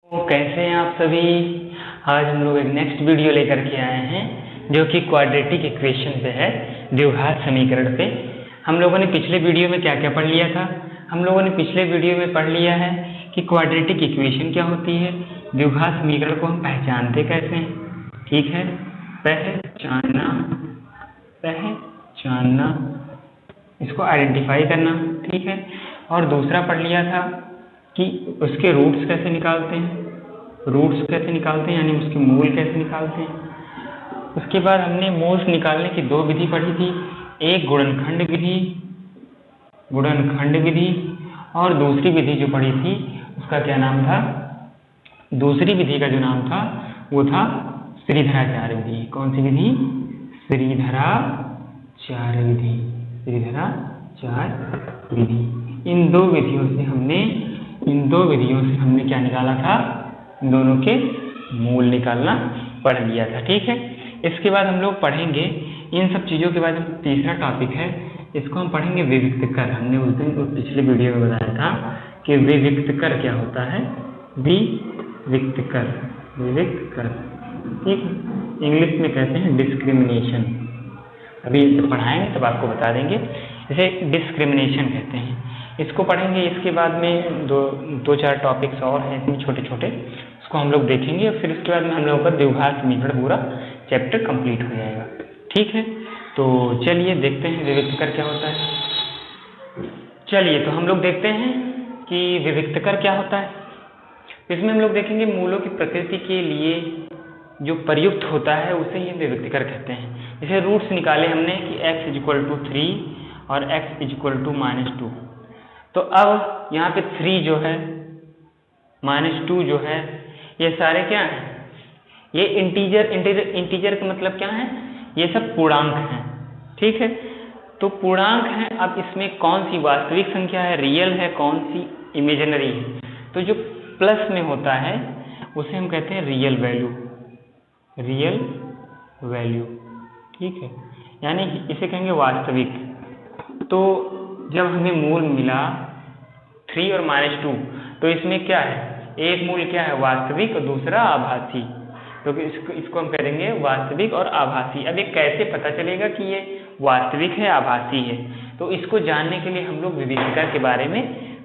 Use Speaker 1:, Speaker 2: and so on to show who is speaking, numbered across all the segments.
Speaker 1: तो कैसे हैं आप सभी। आज हम लोग एक नेक्स्ट वीडियो लेकर के आए हैं जो कि क्वाड्रेटिक इक्वेशन पे है, द्विघात समीकरण पे। हम लोगों ने पिछले वीडियो में क्या क्या पढ़ लिया था। हम लोगों ने पिछले वीडियो में पढ़ लिया है कि क्वाड्रेटिक इक्वेशन क्या होती है, द्विघात समीकरण को हम पहचानते कैसे हैं। ठीक है, पहचानना इसको आइडेंटिफाई करना। ठीक है, और दूसरा पढ़ लिया था कि उसके रूट्स कैसे निकालते हैं, यानी उसके मूल कैसे निकालते हैं। उसके बाद हमने मूल्स निकालने की दो विधि पढ़ी थी, एक गुणनखंड विधि और दूसरी विधि जो पढ़ी थी उसका क्या नाम था, दूसरी विधि का जो नाम था वो था श्रीधराचार्य विधि। कौन सी विधि? श्रीधराचार्य विधि। इन दो विधियों से हमने क्या निकाला था, इन दोनों के मूल निकालना पढ़ लिया था। ठीक है, इसके बाद हम लोग पढ़ेंगे इन सब चीज़ों के बाद तीसरा टॉपिक है, इसको हम पढ़ेंगे विविक्त कर। हमने उस दिन पिछले वीडियो में बताया था कि विविक्त कर क्या होता है, विविक्त कर। ठीक, इंग्लिश में कहते हैं डिस्क्रिमिनेशन। अभी इसे पढ़ाएंगे तब आपको बता देंगे, इसे डिस्क्रिमिनेशन कहते हैं। इसको पढ़ेंगे, इसके बाद में दो चार टॉपिक्स और हैं इसमें छोटे छोटे, उसको हम लोग देखेंगे और फिर उसके बाद में हम लोगों का द्विघात समीकरण पूरा चैप्टर कंप्लीट हो जाएगा। ठीक है, तो चलिए देखते हैं विविक्त कर क्या होता है। चलिए तो हम लोग देखते हैं कि विविक्त कर क्या होता है। इसमें हम लोग देखेंगे मूलों की प्रकृति के लिए जो प्रयुक्त होता है उसे ही विविक्त कर कहते हैं। जैसे रूट्स निकाले हमने कि x = 3 और x = -2। तो अब यहाँ पे 3 जो है, -2 जो है, ये सारे क्या हैं, ये इंटीजर का मतलब क्या है, ये सब पूर्णांक हैं। ठीक है, तो पूर्णांक हैं। अब इसमें कौन सी वास्तविक संख्या है, रियल है, कौन सी इमेजिनरी है। तो जो प्लस में होता है उसे हम कहते हैं रियल वैल्यू। ठीक है, यानी इसे कहेंगे वास्तविक। तो जब हमें मूल मिला 3 और -2, तो इसमें क्या है, एक मूल क्या है वास्तविक और दूसरा आभासी। तो इसको हम कह देंगे वास्तविक और आभासी। अब ये कैसे पता चलेगा कि ये वास्तविक है आभासी है, तो इसको जानने के लिए हम लोग विविक्त कर के बारे में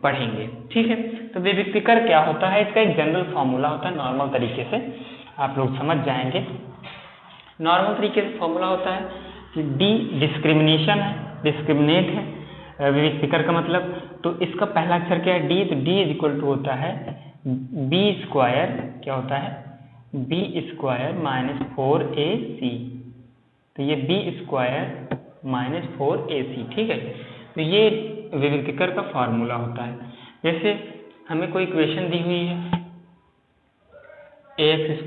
Speaker 1: पढ़ेंगे। ठीक है, तो विविक्त कर क्या होता है, इसका एक जनरल फॉर्मूला होता है, नॉर्मल तरीके से आप लोग समझ जाएंगे। नॉर्मल तरीके से फॉर्मूला होता है कि डिस्क्रिमिनेट है विविक्त कर का मतलब। तो इसका पहला अक्षर क्या है, डी। तो डी = होता है b², क्या होता है, b² - 4ac। तो ये b² - 4ac। ठीक है, तो ये विविक्त कर का फॉर्मूला होता है। जैसे हमें कोई इक्वेशन दी हुई है ax²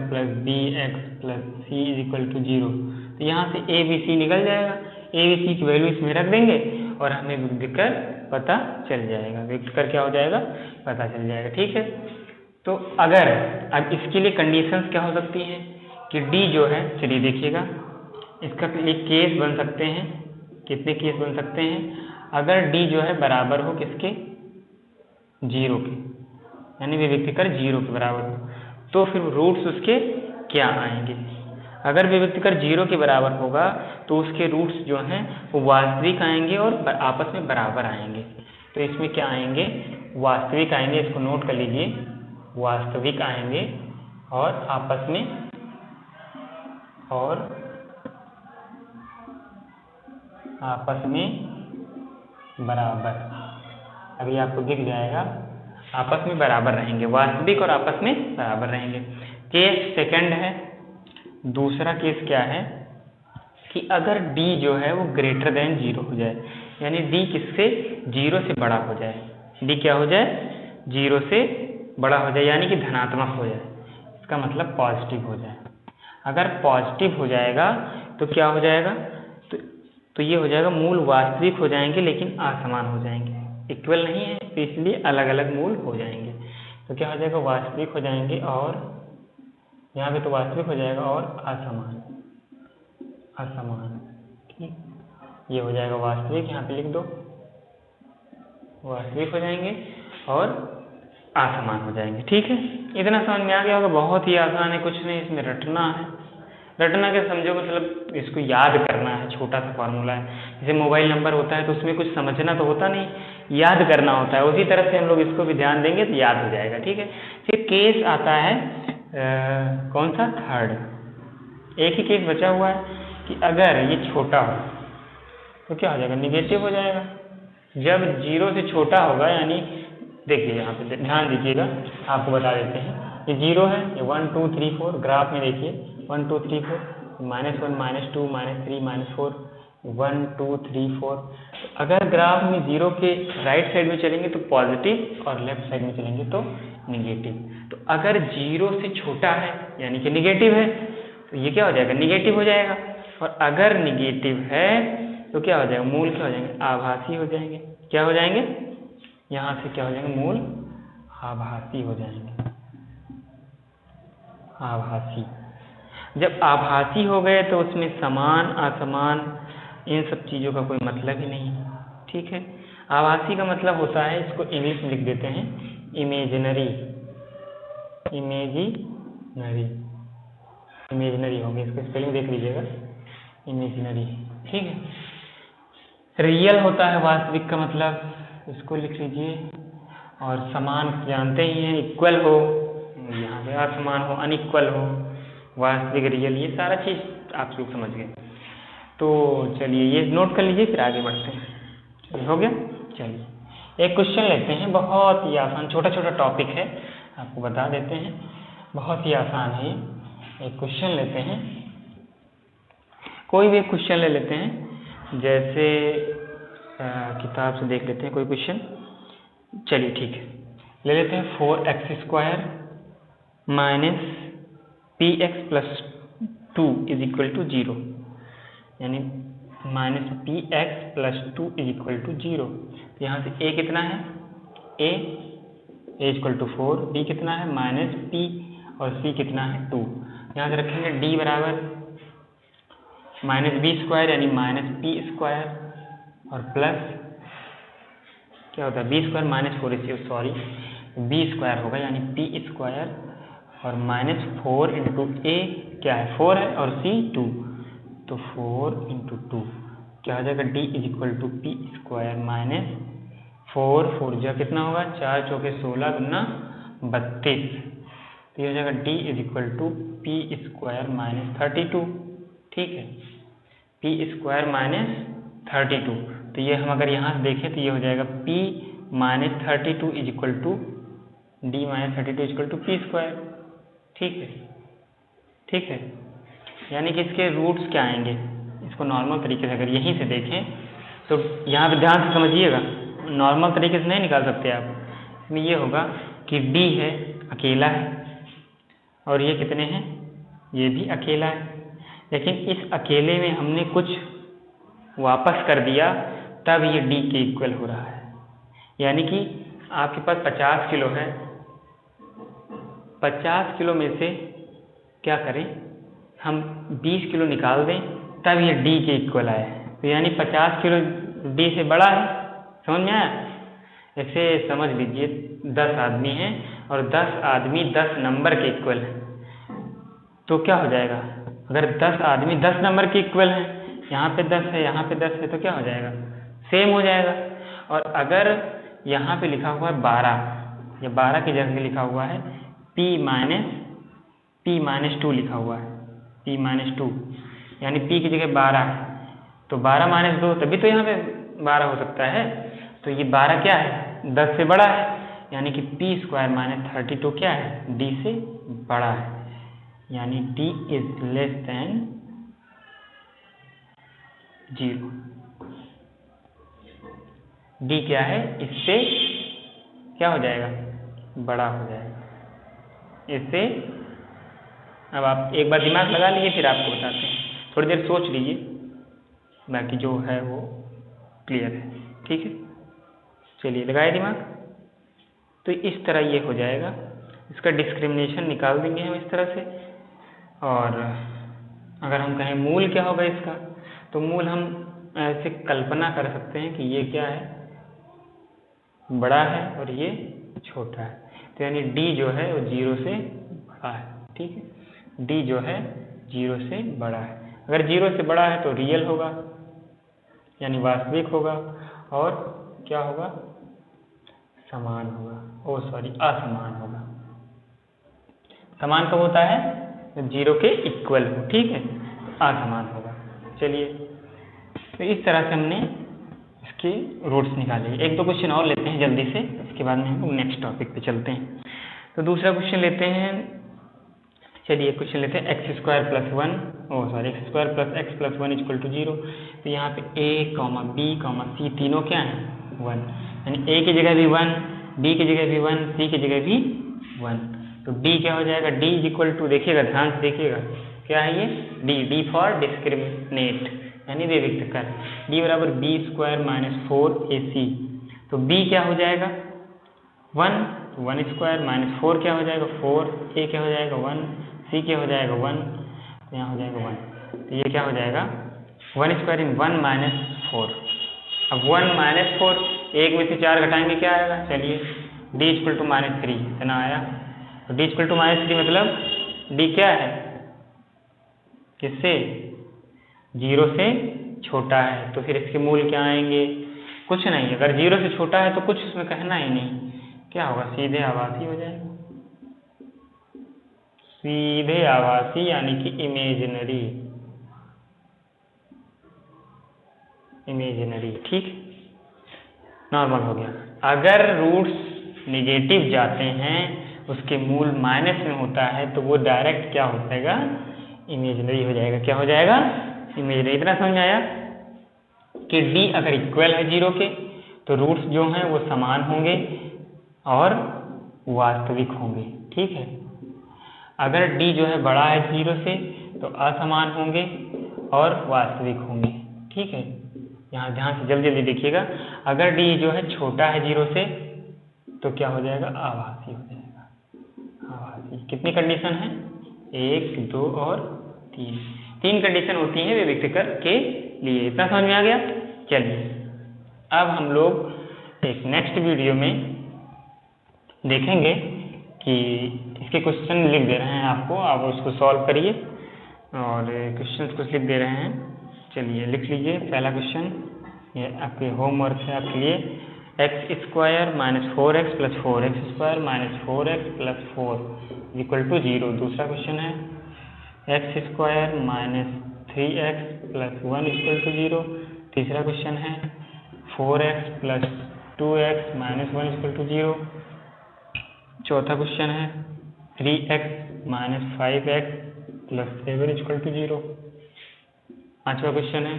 Speaker 1: + bx + c = 0, तो यहाँ से a b c निकल जाएगा, a b c की वैल्यू इसमें रख देंगे और हमें विविक्त कर पता चल जाएगा। विविक्त कर क्या हो जाएगा, पता चल जाएगा। ठीक है, तो अगर अब इसके लिए कंडीशंस क्या हो सकती हैं कि d जो है, चलिए देखिएगा, इसका एक केस बन सकते हैं। कितने केस बन सकते हैं, अगर d जो है बराबर हो किसके, 0 के, यानी विविक्त कर 0 के बराबर हो, तो फिर रूट्स उसके क्या आएंगे। अगर विविक्त कर 0 के बराबर होगा तो उसके रूट्स जो हैं वो वास्तविक आएंगे और आपस में बराबर आएंगे। तो इसमें क्या आएंगे, वास्तविक आएंगे, इसको नोट कर लीजिए, वास्तविक आएंगे और आपस में बराबर। अभी आपको दिख जाएगा, आपस में बराबर रहेंगे, वास्तविक और आपस में बराबर रहेंगे। केस सेकंड है। दूसरा केस क्या है कि अगर d जो है वो ग्रेटर देन 0 हो जाए, यानी d किससे, 0 से बड़ा हो जाए। d क्या हो जाए, 0 से बड़ा हो जाए, यानी कि धनात्मक हो जाए, इसका मतलब पॉजिटिव हो जाए। अगर पॉजिटिव हो जाएगा तो क्या हो जाएगा, तो ये हो जाएगा मूल वास्तविक हो जाएंगे लेकिन असमान हो जाएंगे, इक्वल नहीं है, तो इसलिए अलग अलग मूल हो जाएंगे। तो क्या हो जाएगा, वास्तविक हो जाएंगे, और यहाँ पे तो वास्तविक हो जाएगा और असमान। ठीक, ये हो जाएगा वास्तविक, यहाँ पे लिख दो, वास्तविक हो जाएंगे और असमान हो जाएंगे। ठीक है, इतना समझ में आ गया होगा, बहुत ही आसान है, कुछ नहीं इसमें रटना है। रटना के समझो मतलब इसको याद करना है, छोटा सा फॉर्मूला है। जैसे मोबाइल नंबर होता है तो उसमें कुछ समझना तो होता नहीं, याद करना होता है। उसी तरह से हम लोग इसको भी ध्यान देंगे तो याद हो जाएगा, ठीक है। फिर केस आता है कौन सा, थर्ड। एक ही केस बचा हुआ है कि अगर ये छोटा हो तो क्या हो जाएगा, निगेटिव हो जाएगा। जब 0 से छोटा होगा, यानी देखिए यहाँ पे ध्यान दीजिएगा, आपको बता देते हैं। ये 0 है, ये 1 2 3 4, ग्राफ में देखिए 1 2 3 4, -1 -2 -3 -4, 1 2 3 4। अगर ग्राफ में 0 के राइट साइड में चलेंगे तो पॉजिटिव और लेफ्ट साइड में चलेंगे तो निगेटिव। तो अगर 0 से छोटा है यानी कि निगेटिव है, तो ये क्या हो जाएगा, निगेटिव हो जाएगा। और अगर निगेटिव है तो क्या हो जाएगा, मूल क्या हो जाएंगे, आभासी हो जाएंगे। क्या हो जाएंगे, यहाँ से क्या हो जाएंगे, मूल आभासी हो जाएंगे। आभासी, जब आभासी हो गए तो उसमें समान असमान इन सब चीज़ों का कोई मतलब ही नहीं, ठीक है। आभासी का मतलब होता है, इसको इंग्लिश में लिख देते हैं इमेजिनरी। इमेजिनरी, इमेजिनरी होंगे, इसको स्पेलिंग देख लीजिएगा, इमेजिनरी, ठीक है। रियल होता है वास्तविक का मतलब, इसको लिख लीजिए। और समान जानते ही हैं, इक्वल हो, यहाँ पे असमान हो, अनइक्वल हो, वास्तविक, रियल, ये सारा चीज़ आप लोग समझ गए। तो चलिए ये नोट कर लीजिए, फिर आगे बढ़ते हैं। चलिए हो गया। चलिए एक क्वेश्चन लेते हैं, बहुत ही आसान, छोटा छोटा टॉपिक है, आपको बता देते हैं, बहुत ही आसान है। एक क्वेश्चन लेते हैं, कोई भी एक क्वेश्चन ले लेते हैं, जैसे किताब से देख लेते हैं कोई क्वेश्चन। चलिए ठीक है, ले लेते हैं 4x² - px + 2 = 0, यानी -px + 2 = 0। तो यहाँ से a कितना है, a = 4, b कितना है -p, और c कितना है 2। यहाँ से रखेंगे d बराबर -b² यानी -p², और प्लस क्या होता है, b² -4, सॉरी b² होगा यानी p², और -4 × a क्या है, 4 है, और c 2, तो 4 × 2 क्या हो जाएगा, d = p² -4, 4 जा कितना होगा, 4 चौके 16 गुना 32, तो ये हो जाएगा d = p² - 32, ठीक है, p² - 32। तो ये हम अगर यहाँ से देखें तो ये हो जाएगा p - 32 = d - 32 = p², ठीक है, ठीक है। यानी कि इसके रूट्स क्या आएंगे, इसको नॉर्मल तरीके से अगर यहीं से देखें तो यहाँ पे ध्यान से समझिएगा, नॉर्मल तरीके से नहीं निकाल सकते आप। इसमें ये होगा कि d है, अकेला है, और ये कितने हैं, ये भी अकेला है, लेकिन इस अकेले में हमने कुछ वापस कर दिया, तब ये d के इक्वल हो रहा है। यानी कि आपके पास 50 किलो है, 50 किलो में से क्या करें हम, 20 किलो निकाल दें, तब ये d के इक्वल आए। तो यानी 50 किलो d से बड़ा है, समझ में आया। ऐसे समझ लीजिए 10 आदमी हैं और 10 आदमी 10 नंबर के इक्वल हैं, तो क्या हो जाएगा, अगर 10 आदमी 10 नंबर के इक्वल हैं, यहाँ पे 10 है, यहाँ पे 10 है, तो क्या हो जाएगा, सेम हो जाएगा। और अगर यहाँ पे लिखा हुआ है 12, या 12 की जगह लिखा हुआ है p - 2 लिखा हुआ है, p - 2, यानी p की जगह 12 है, तो 12 - 2, तभी तो यहाँ पे 12 हो सकता है। तो ये 12 क्या है, 10 से बड़ा है, यानी कि p² - 32 क्या है, d से बड़ा है, यानी d > 0। d क्या है, इससे क्या हो जाएगा, बड़ा हो जाएगा, इससे। अब आप एक बार दिमाग लगा लीजिए, फिर आपको बताते हैं, थोड़ी देर सोच लीजिए, बाकी जो है वो क्लियर है, ठीक है। चलिए लगाए दिमाग। तो इस तरह ये हो जाएगा, इसका डिस्क्रिमिनेशन निकाल देंगे हम इस तरह से। और अगर हम कहें मूल क्या होगा इसका, तो मूल हम ऐसे कल्पना कर सकते हैं कि ये क्या है, बड़ा है और ये छोटा है। तो यानी डी जो है वो 0 से बड़ा है। ठीक है, डी जो है 0 से बड़ा है। अगर 0 से बड़ा है तो रियल होगा यानी वास्तविक होगा, और क्या होगा, समान होगा, असमान होगा। समान कब होता है, जब 0 के इक्वल हो। ठीक है, असमान होगा। चलिए, तो इस तरह से हमने इसके रूट्स निकाले। एक दो क्वेश्चन और लेते हैं जल्दी से, इसके बाद में हम लोग नेक्स्ट टॉपिक पे चलते हैं। तो दूसरा क्वेश्चन लेते हैं, चलिए क्वेश्चन लेते हैं x² + 1 x² + x + 1 = 0। तो यहाँ पे a, b, c तीनों क्या हैं, 1, यानी a की जगह भी 1, b की जगह भी 1, c की जगह भी 1। तो d क्या हो जाएगा, d = देखिएगा, ध्यान से देखिएगा, क्या है ये, d फॉर डिस्क्रिमिनेट यानी विविक्त कर। d = b² - 4ac। तो b क्या हो जाएगा, 1, 1² - 4 क्या हो जाएगा, 4, a क्या हो जाएगा 1, c क्या हो जाएगा 1, तो यहाँ हो जाएगा 1। तो ये क्या हो जाएगा, 1² × 1 - 4। अब 1 - 4, एक में से 4 घटाएंगे क्या आएगा, चलिए d = -3 इतना आया। तो d = -3 मतलब d क्या है, किससे, 0 से छोटा है। तो फिर इसके मूल क्या आएंगे, कुछ नहीं। अगर 0 से छोटा है तो कुछ उसमें कहना ही नहीं, क्या होगा, सीधे आभासी हो जाएगा, सीधे आभासी यानी कि इमेजिनरी। ठीक, नॉर्मल हो गया। अगर रूट्स निगेटिव जाते हैं, उसके मूल माइनस में होता है, तो वो डायरेक्ट क्या हो जाएगा, इमेजिनरी हो जाएगा। क्या हो जाएगा, इमेजिनरी। इतना समझ आया कि d अगर इक्वल है 0 के, तो रूट्स जो हैं वो समान होंगे और वास्तविक होंगे। ठीक है, अगर d जो है बड़ा है 0 से, तो असमान होंगे और वास्तविक होंगे। ठीक है, यहाँ ध्यान से जल्दी देखिएगा, अगर d जो है छोटा है 0 से, तो क्या हो जाएगा, आभासी हो जाएगा, आभासी। कितनी कंडीशन है, 1, 2 और 3 कंडीशन होती हैं विविक्त कर के लिए। इतना समझ में आ गया। चलिए, अब हम लोग एक नेक्स्ट वीडियो में देखेंगे कि इसके क्वेश्चन लिख दे रहे हैं आपको, आप उसको सॉल्व करिए, और क्वेश्चन कुछ लिख दे रहे हैं। चलिए लिख लीजिए। पहला क्वेश्चन, ये आपके होमवर्क है आपके लिए, x² - 4x + 4x² - 4x + 4 = 0। दूसरा क्वेश्चन है x² - 3x + 1 = 0। तीसरा क्वेश्चन है 4x + 2x - 1 = 0। चौथा क्वेश्चन है 3x - 5x + 7 = 0। पांचवा क्वेश्चन है,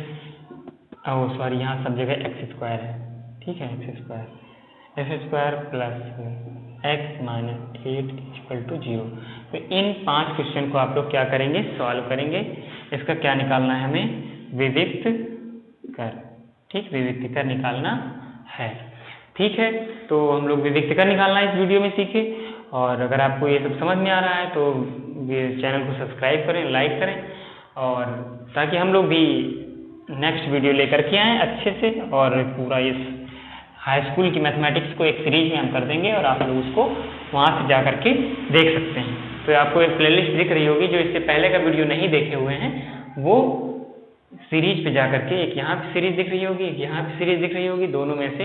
Speaker 1: यहाँ सब जगह x² है। ठीक है, x² + x - 8 = 0। तो इन 5 क्वेश्चन को आप लोग क्या करेंगे, सॉल्व करेंगे। इसका क्या निकालना है हमें, विविक्त कर। ठीक, विविक्त कर निकालना है। ठीक है, तो हम लोग विविक्त कर निकालना इस वीडियो में सीखे। और अगर आपको ये सब समझ में आ रहा है तो चैनल को सब्सक्राइब करें, लाइक करें, और ताकि हम लोग भी नेक्स्ट वीडियो लेकर के आएँ अच्छे से। और पूरा इस हाई स्कूल की मैथमेटिक्स को एक सीरीज में हम कर देंगे, और आप लोग उसको वहाँ से जा कर के देख सकते हैं। तो आपको एक प्लेलिस्ट दिख रही होगी, जो इससे पहले का वीडियो नहीं देखे हुए हैं, वो सीरीज पे जा करके, एक यहाँ पे सीरीज दिख रही होगी, एक यहाँ पे सीरीज दिख रही होगी, दोनों में से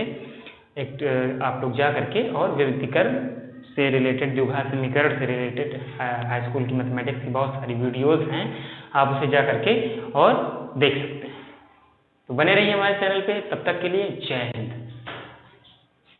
Speaker 1: एक आप लोग जा करके, और विविक्तीकर से रिलेटेड, द्विघात समीकरण से रिलेटेड हाई स्कूल की मैथमेटिक्स की बहुत सारी वीडियोज़ हैं, आप उसे जा करके और देख सकते हैं। तो बने रहिए हमारे चैनल पे, तब तक के लिए जय हिंद।